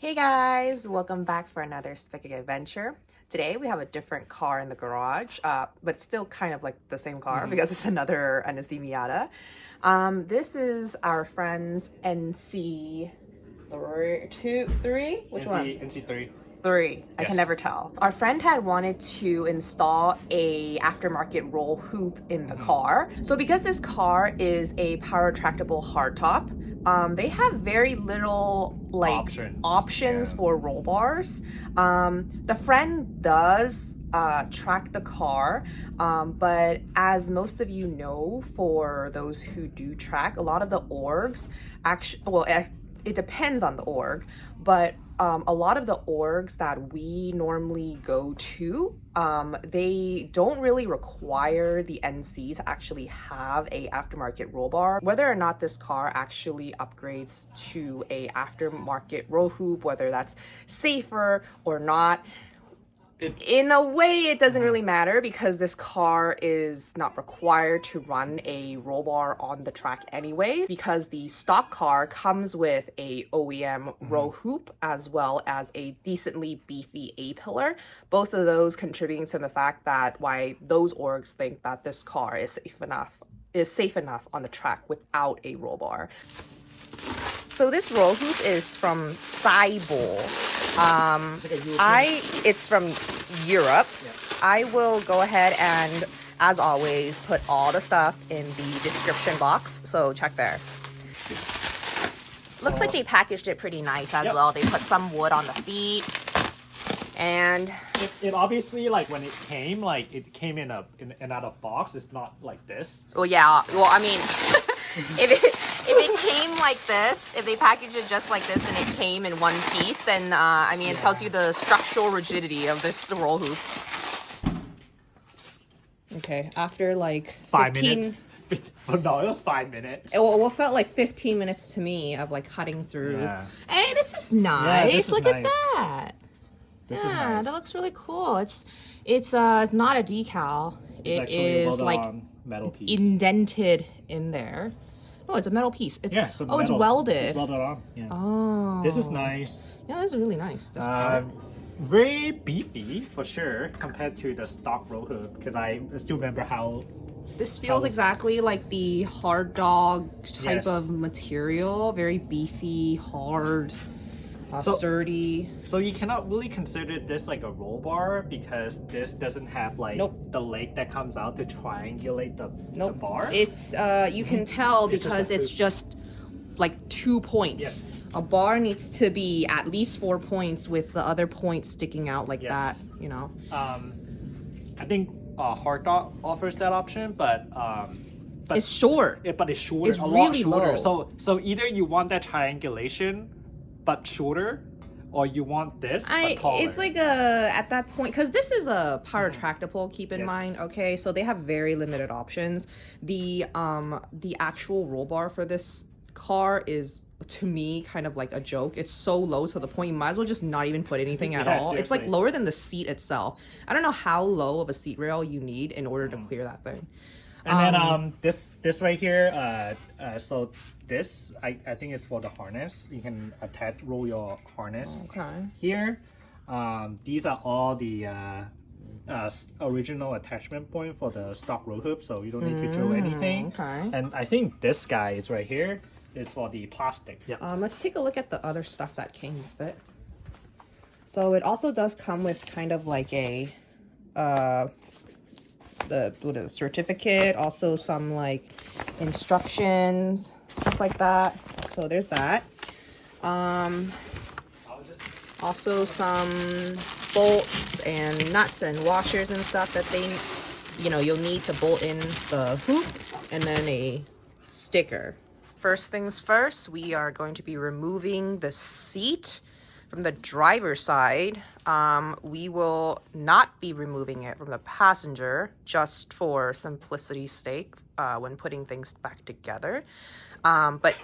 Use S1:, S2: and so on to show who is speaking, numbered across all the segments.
S1: Hey guys, welcome back for another Specking Adventure. Today we have a different car in the garage, but it's still kind of like the same car because it's another NC Miata. This is our friend's NC three? Which one?
S2: NC3.
S1: Three. I can
S2: Yes.
S1: never tell. Our friend had wanted to install a aftermarket roll hoop in the car. So because this car is a power tractable hardtop, they have very little options
S2: Yeah.
S1: for roll bars. The friend does track the car, but as most of you know, for those who do track, a lot of the orgs actually, well, it depends on the org, but a lot of the orgs that we normally go to, they don't really require the NC to actually have a aftermarket roll bar. Whether or not this car actually upgrades to a aftermarket roll hoop, whether that's safer or not, in a way it doesn't really matter because this car is not required to run a roll bar on the track anyways, because the stock car comes with a OEM roll hoop as well as a decently beefy A-pillar, both of those contributing to the fact that why those orgs think that this car is safe enough on the track without a roll bar. So this roll hoop is from Cybul. It's from Europe.
S2: Yeah.
S1: I will go ahead and, as always, put all the stuff in the description box. So check there. Looks like they packaged it pretty nice as well. They put some wood on the feet, and
S2: It obviously, like, when it came in another box. It's not like this.
S1: well, yeah. Well, I mean, if it came like this, if they packaged it just like this and it came in one piece, then I mean, it tells you the structural rigidity of this roll hoop. Okay, after like
S2: 5 minutes. Oh no, it was 5 minutes.
S1: What felt like 15 minutes to me of like cutting through.
S2: Yeah.
S1: Hey, this is nice.
S2: this is
S1: Look at
S2: nice.
S1: that.
S2: This is
S1: Yeah,
S2: nice.
S1: that looks really cool. It's not a decal.
S2: It's
S1: It
S2: actually
S1: is
S2: welded
S1: like
S2: on metal piece.
S1: indented in there. No, it's a metal piece. It's,
S2: Yeah, so
S1: oh, it's
S2: metal.
S1: welded.
S2: It's welded on. Yeah.
S1: Oh.
S2: This is nice.
S1: Yeah, this is really nice. This part.
S2: Very beefy for sure compared to the stock roll hoop, because I still remember how
S1: This feels exactly like the hard dog type
S2: Yes.
S1: of material. Very beefy, hard, sturdy.
S2: So you cannot really consider this like a roll bar because this doesn't have like
S1: Nope.
S2: the leg that comes out to triangulate the bar.
S1: It's you can tell
S2: It's just
S1: because
S2: a
S1: it's
S2: hoop.
S1: just like 2 points.
S2: Yes.
S1: A bar needs to be at least 4 points with the other points sticking out like
S2: Yes.
S1: that, you know.
S2: I think Hard Dog offers that option, but
S1: It's short.
S2: but it's shorter,
S1: It's
S2: a lot
S1: really
S2: shorter.
S1: low.
S2: So either you want that triangulation, but shorter, or you want this but taller.
S1: It's like a at that point, because this is a power tractable, keep in
S2: Yes.
S1: mind, okay, so they have very limited options. The actual roll bar for this car is, to me, kind of like a joke. It's so low to the point you might as well just not even put anything at
S2: Yeah,
S1: all. It's like
S2: seriously.
S1: lower than the seat itself. I don't know how low of a seat rail you need in order to clear that thing.
S2: And then this right here, so this I think is for the harness. You can roll your harness.
S1: Okay.
S2: Here, these are all the original attachment point for the stock roll hoop, so you don't need to drill anything.
S1: okay.
S2: And I think this guy is right here is for the plastic. Yeah.
S1: Let's take a look at the other stuff that came with it. So it also does come with kind of like a the certificate, also some like instructions, stuff like that. So there's that. Also some bolts and nuts and washers and stuff that you'll need to bolt in the hoop, and then a sticker. First things first, we are going to be removing the seat from the driver's side. We will not be removing it from the passenger, just for simplicity's sake when putting things back together. But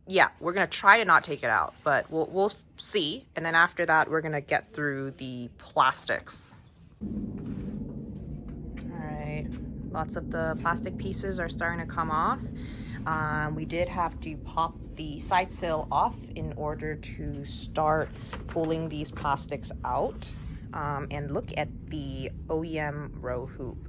S1: yeah, we're gonna try to not take it out, but we'll see. And then after that, we're gonna get through the plastics. All right, lots of the plastic pieces are starting to come off. We did have to pop the side sill off in order to start pulling these plastics out. And look at the OEM row hoop.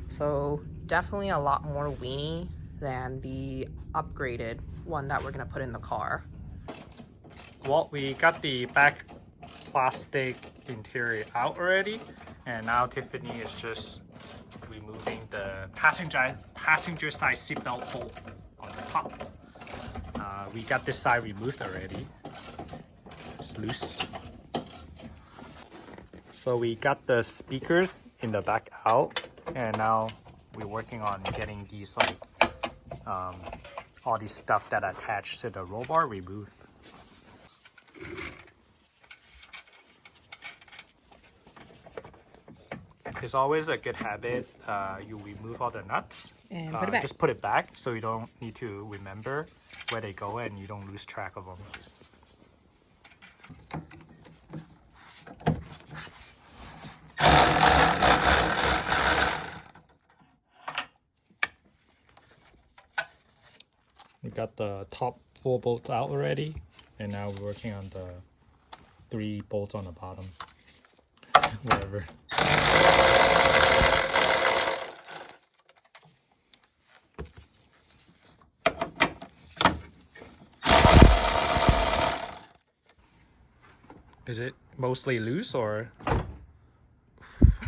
S1: So definitely a lot more weenie than the upgraded one that we're gonna put in the car.
S2: Well, we got the back plastic interior out already, and now Tiffany is just removing the passenger side seatbelt bolt on the top. We got this side removed already. It's loose. So we got the speakers in the back out, and now we're working on getting these like all these stuff that attached to the roll bar removed. It's always a good habit. You remove all the nuts
S1: And put it back.
S2: Just put it back so you don't need to remember where they go and you don't lose track of them. We got the top 4 bolts out already, and now we're working on the 3 bolts on the bottom. Whatever. Is it mostly loose or?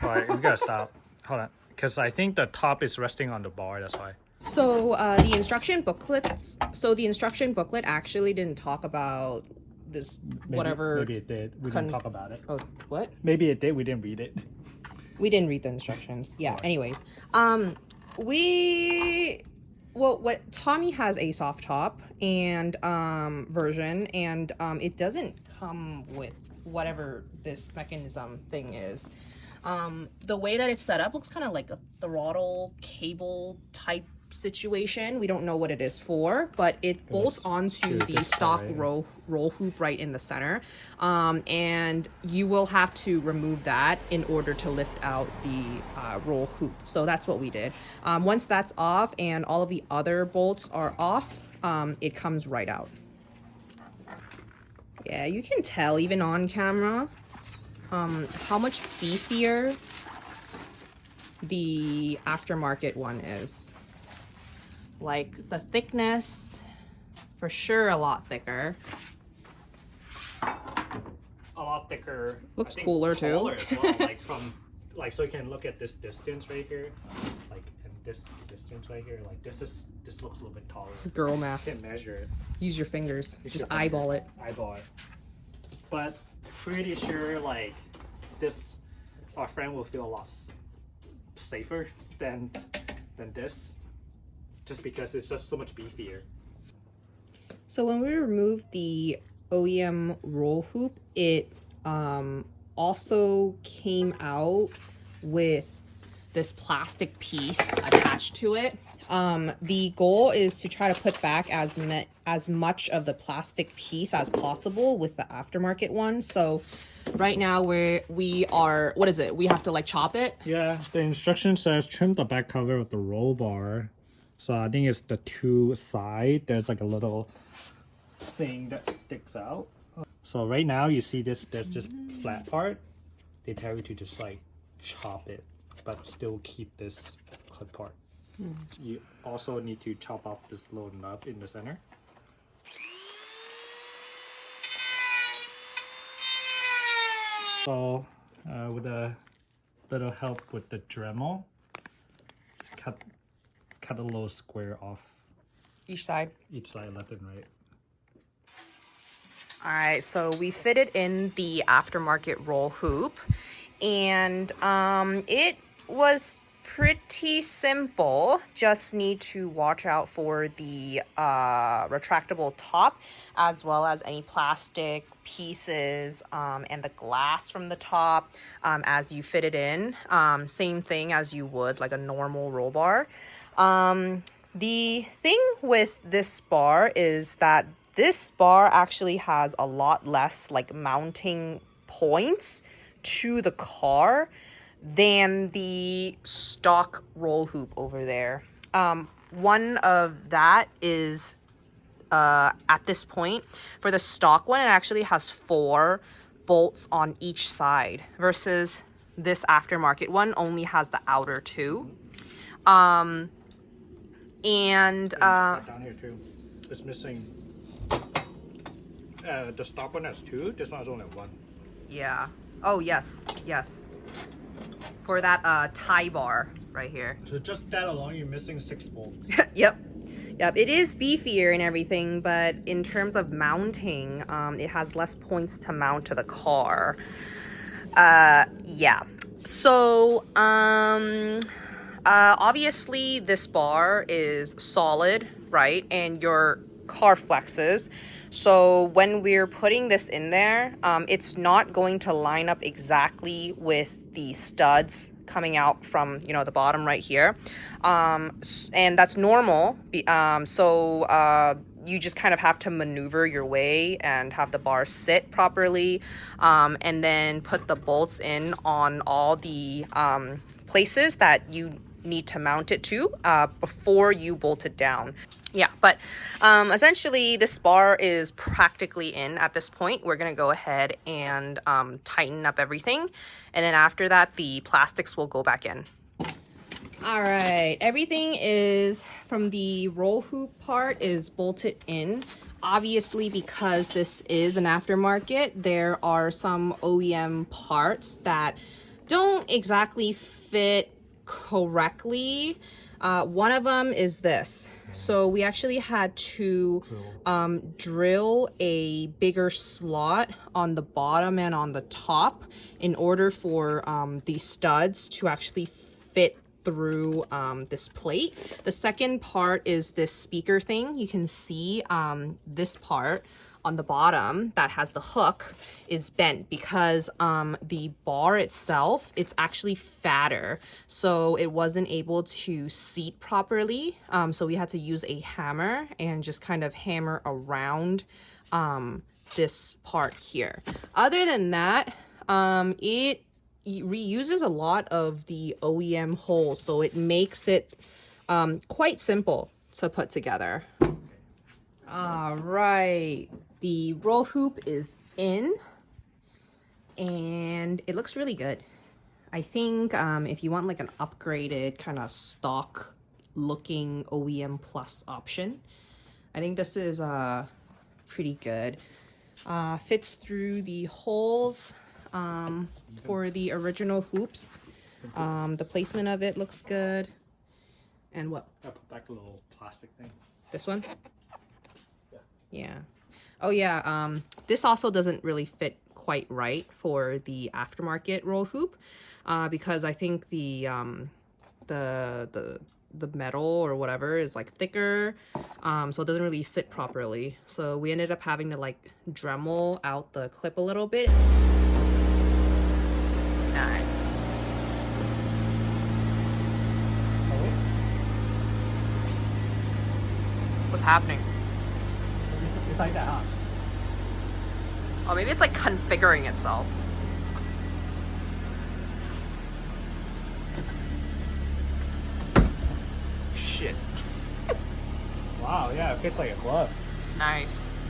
S2: Alright, we gotta stop. Hold on, because I think the top is resting on the bar. That's why.
S1: So the instruction booklet actually didn't talk about this whatever.
S2: Maybe it did. We didn't talk about it.
S1: Oh, what?
S2: Maybe it did. We didn't read it.
S1: We didn't read the instructions. Yeah. Anyways, what Tommy has a soft top and version, and it doesn't come with whatever this mechanism thing is. The way that it's set up looks kind of like a throttle cable type situation. We don't know what it is for, but it bolts onto the stock roll hoop right in the center, and you will have to remove that in order to lift out the roll hoop. So that's what we did. Once that's off and all of the other bolts are off, it comes right out. Yeah, you can tell even on camera how much beefier the aftermarket one is. Like the thickness, for sure a lot thicker.
S2: A lot thicker.
S1: Looks cooler too.
S2: Taller as well, like from so you can look at this distance right here, like and this distance right here. Like this looks a little bit taller.
S1: Girl math.
S2: You can measure it.
S1: Use your fingers.
S2: Use
S1: Just
S2: your fingers.
S1: eyeball it.
S2: Eyeball it. But pretty sure like this, our friend will feel a lot safer than this. Just because it's just so much beefier.
S1: So when we removed the OEM roll hoop, it also came out with this plastic piece attached to it. The goal is to try to put back as much of the plastic piece as possible with the aftermarket one. So right now we are, what is it? We have to like chop it?
S2: Yeah, the instruction says trim the back cover of the roll bar. So I think it's the 2 side. There's like a little thing that sticks out. So right now you see there's this flat part. They tell you to just like chop it, but still keep this clip part. You also need to chop off this little nub in the center. So with a little help with the Dremel, just cut a little square off
S1: Each side.
S2: each side, left and right.
S1: All right, so we fitted in the aftermarket roll hoop, and it was pretty simple. Just need to watch out for the retractable top, as well as any plastic pieces and the glass from the top as you fit it in. Same thing as you would like a normal roll bar. The thing with this bar is that this bar actually has a lot less like mounting points to the car than the stock roll hoop over there. One of that is at this point, for the stock one, it actually has 4 bolts on each side versus this aftermarket one only has the outer two.
S2: Down here too. It's missing. The stock one has two. This one has only one.
S1: Yeah. Oh yes, yes. For that tie bar right here.
S2: So just that alone, you're missing 6 bolts.
S1: Yep. Yep, it is beefier and everything, but in terms of mounting, it has less points to mount to the car. Yeah. So, obviously this bar is solid, right? And your car flexes. So when we're putting this in there, it's not going to line up exactly with the studs coming out from, you know, the bottom right here. And that's normal. You just kind of have to maneuver your way and have the bar sit properly, and then put the bolts in on all the places that you need to mount it to before you bolt it down. Yeah, but essentially this bar is practically in at this point. We're gonna go ahead and tighten up everything, and then after that the plastics will go back in. All right, everything is from the roll hoop part is bolted in. Obviously, because this is an aftermarket, there are some OEM parts that don't exactly fit correctly. One of them is this. So we actually had to drill a bigger slot on the bottom and on the top in order for the studs to actually fit through this plate. The second part is this speaker thing. You can see this part on the bottom that has the hook is bent because the bar itself, it's actually fatter, so it wasn't able to seat properly. So we had to use a hammer and just kind of hammer around this part here. Other than that, it reuses a lot of the OEM holes, so it makes it quite simple to put together. All right, the roll hoop is in and it looks really good. I think if you want like an upgraded kind of stock looking OEM plus option, I think this is pretty good. Fits through the holes for the original hoops. The placement of it looks good. And what?
S2: I put back the little plastic thing.
S1: This one? Yeah. Oh yeah, this also doesn't really fit quite right for the aftermarket roll hoop, because I think the metal or whatever is like thicker, so it doesn't really sit properly. So we ended up having to like Dremel out the clip a little bit. Nice. What's happening?
S2: It's like that, huh?
S1: Oh, maybe it's like configuring itself. Shit.
S2: Wow, yeah, it fits like a glove.
S1: Nice.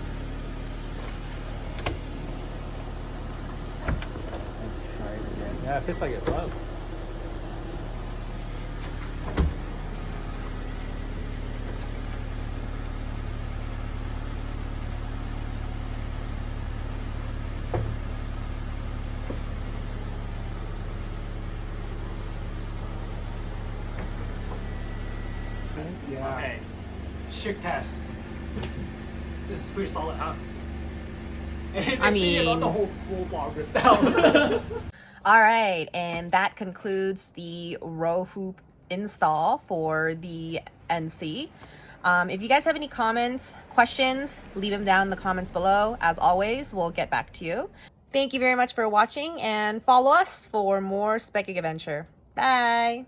S2: Try it again. Yeah, it fits like a glove. Yeah. Okay. Chick test. This is pretty solid, huh?
S1: I mean,
S2: the whole bar ripped out.
S1: all right, and that concludes the row hoop install for the NC. If you guys have any comments, questions, leave them down in the comments below. As always, we'll get back to you. Thank you very much for watching, and follow us for more Specking Adventure. Bye!